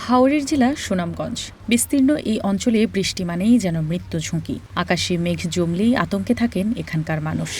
হাওরের জেলা সুনামগঞ্জ। বিস্তীর্ণ এই অঞ্চলে বৃষ্টি মানেই যেন মৃত্যু ঝুঁকি। আকাশে মেঘ জমলেই আতঙ্কে থাকেন এখানকার মানুষ।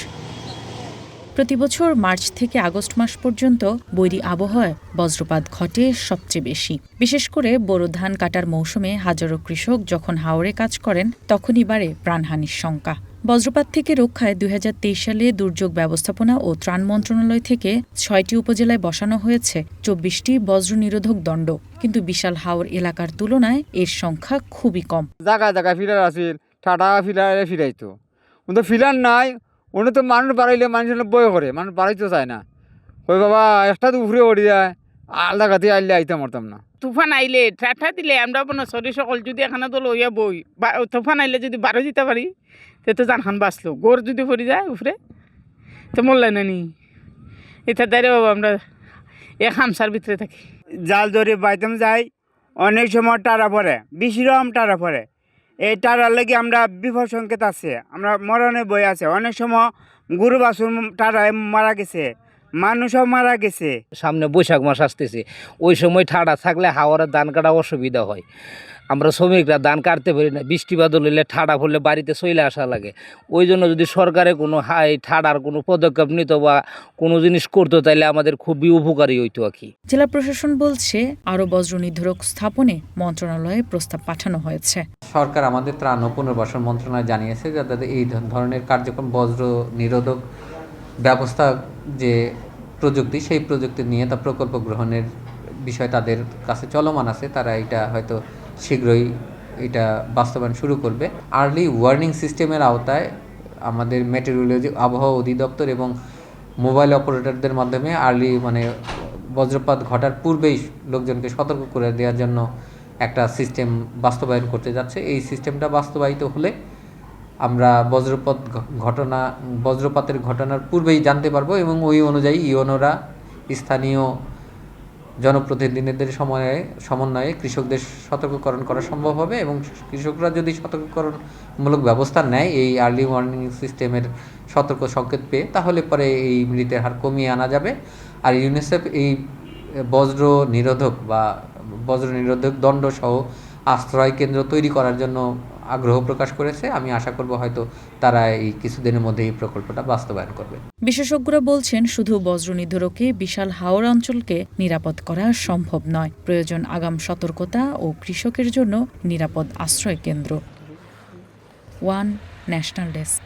প্রতিবছর মার্চ থেকে আগস্ট মাস পর্যন্ত বৈরী আবহাওয়ায় বজ্রপাত ঘটে সবচেয়ে বেশি। বিশেষ করে বোরো ধান কাটার মৌসুমে হাজারো কৃষক যখন হাওরে কাজ করেন তখনই বাড়ে প্রাণহানির শঙ্কা। বজ্রপাত থেকে রক্ষায় ২০২৩ সালে দুর্যোগ ব্যবস্থাপনা ও ত্রাণ মন্ত্রণালয় থেকে ৬টি উপজেলায় বসানো হয়েছে ২৪টি বজ্র নিরোধক দণ্ড। কিন্তু বিশাল হাওর এলাকার তুলনায় এর সংখ্যা খুবই কম। জায়গায় জায়গায় ফিলার আছে, ঠাটা ফিলারে ফিরাইতো, কিন্তু ফিলার নাই। ওনে তো মানুষ বাড়াইলে মানুষের বয় করে, মানুষ বাড়াইতে চায় না। ওই বাবা একটা তো উফরে ওড়ি যায়, আলাদা গাতে আইলে আইতে পারতাম না। তুফান আইলে ঠাঠা দিলে আমরা আপনার শরীর সকল যদি এখানে তো লইয়া বই তুফান আইলে যদি বারো দিতে পারি তো জানখান বাঁচলো। গোর যদি পড়ে যায় উফরে তো মরলাই না নি। এটা দাঁড়িয়ে আমরা এ খামসার ভিতরে থাকি। জাল ধরে বাইতাম যাই, অনেক সময় টারা পড়ে, বিশ্রাম টারা পড়ে। এই টারার লাগি আমরা বিপদ সংকেত আছে, আমরা মরণের বই আছে। অনেক সময় গরু বাছুর টারায় মারা গেছে, মানুষও মারা গেছে। সামনে বৈশাখ মাস আসতেছে, ওই সময় ঠাডা থাকলে হাওয়ারের ধান কাটা অসুবিধা হয়। আমরা শ্রমিকরা ধান কাটতে পারি না, বৃষ্টি বাদল হইলে ঠাডা পড়লে বাড়িতে চলে আসা লাগে। ওই জন্য যদি সরকারে কোনো ঠাডার কোনো পদক্ষেপ নিত বা কোনো জিনিস করতো তাহলে আমাদের খুবই উপকারী হইতো আর কি। জেলা প্রশাসন বলছে আরও বজ্র নিরোধক স্থাপনে মন্ত্রণালয়ে প্রস্তাব পাঠানো হয়েছে। সরকার আমাদের ত্রাণ ও পুনর্বাসন মন্ত্রণালয় জানিয়েছে যাতে এই ধরনের কার্যক্রম বজ্র নিরোধক ব্যবস্থা যে প্রযুক্তি, সেই প্রযুক্তি নিয়ে তা প্রকল্প গ্রহণের বিষয় তাদের কাছে চলমান আছে। তারা এটা হয়তো শীঘ্রই এটা বাস্তবায়ন শুরু করবে। আর্লি ওয়ার্নিং সিস্টেমের আওতায় আমাদের মেটেরিওলজি, আবহাওয়া অধিদপ্তর এবং মোবাইল অপারেটরদের মাধ্যমে বজ্রপাত ঘটার পূর্বেই লোকজনকে সতর্ক করে দেওয়ার জন্য একটা সিস্টেম বাস্তবায়ন করতে যাচ্ছে। এই সিস্টেমটা বাস্তবায়িত হলে আমরা বজ্রপাতের ঘটনার পূর্বেই জানতে পারবো এবং ওই অনুযায়ী ইউনোরা স্থানীয় জনপ্রতিনিধিদের সমন্বয়ে কৃষকদের সতর্ককরণ করা সম্ভব হবে এবং কৃষকরা যদি সতর্ককরণমূলক ব্যবস্থা নেয় এই আর্লি ওয়ার্নিং সিস্টেমের সতর্ক সংকেত পেয়ে, তাহলে পরে এই মৃতের হার কমিয়ে আনা যাবে। আর ইউনিসেফ এই বজ্র নিরোধক দণ্ড সহ আশ্রয় কেন্দ্র তৈরি করার জন্য আগ্রহ প্রকাশ করেছে। আমি আশা করব হয়তো তারা এই কিছুদিনের মধ্যে এই প্রকল্পটা বাস্তবায়ন করবে। বিশেষজ্ঞরা বলছেন শুধু বজ্র নিরোধকে বিশাল হাওর অঞ্চলকে নিরাপদ করা সম্ভব নয়। প্রয়োজন আগাম সতর্কতা ও কৃষকের জন্য নিরাপদ আশ্রয় কেন্দ্র। One national desk.